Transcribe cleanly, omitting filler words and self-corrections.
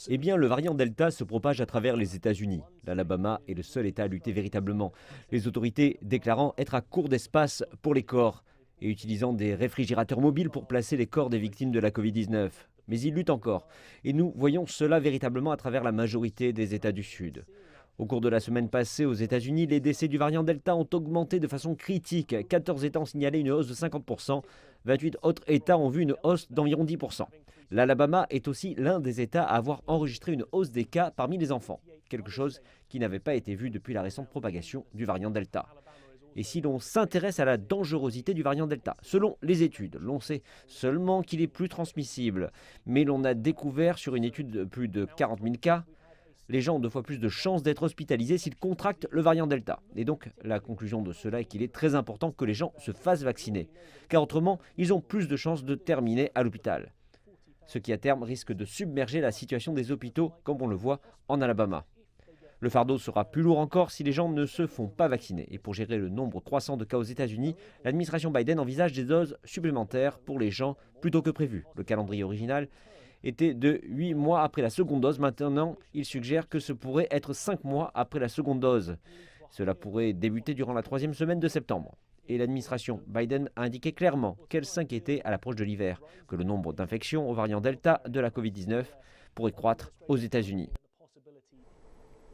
Eh bien, le variant Delta se propage à travers les États-Unis. L'Alabama est le seul État à lutter véritablement. Les autorités déclarant être à court d'espace pour les corps et utilisant des réfrigérateurs mobiles pour placer les corps des victimes de la Covid-19. Mais ils luttent encore. Et nous voyons cela véritablement à travers la majorité des États du Sud. Au cours de la semaine passée aux États-Unis, les décès du variant Delta ont augmenté de façon critique. 14 États ont signalé une hausse de 50%. 28 autres États ont vu une hausse d'environ 10%. L'Alabama est aussi l'un des États à avoir enregistré une hausse des cas parmi les enfants, quelque chose qui n'avait pas été vu depuis la récente propagation du variant Delta. Et si l'on s'intéresse à la dangerosité du variant Delta, selon les études, l'on sait seulement qu'il est plus transmissible, mais l'on a découvert sur une étude de plus de 40 000 cas, les gens ont 2 fois plus de chances d'être hospitalisés s'ils contractent le variant Delta. Et donc, la conclusion de cela est qu'il est très important que les gens se fassent vacciner, car autrement, ils ont plus de chances de terminer à l'hôpital. Ce qui à terme risque de submerger la situation des hôpitaux, comme on le voit en Alabama. Le fardeau sera plus lourd encore si les gens ne se font pas vacciner. Et pour gérer le nombre croissant de cas aux États-Unis, l'administration Biden envisage des doses supplémentaires pour les gens plutôt que prévu. Le calendrier original était de 8 mois après la seconde dose. Maintenant, il suggère que ce pourrait être 5 mois après la seconde dose. Cela pourrait débuter durant la 3e semaine de septembre. Et l'administration Biden a indiqué clairement qu'elle s'inquiétait à l'approche de l'hiver, que le nombre d'infections au variant Delta de la Covid-19 pourrait croître aux États-Unis.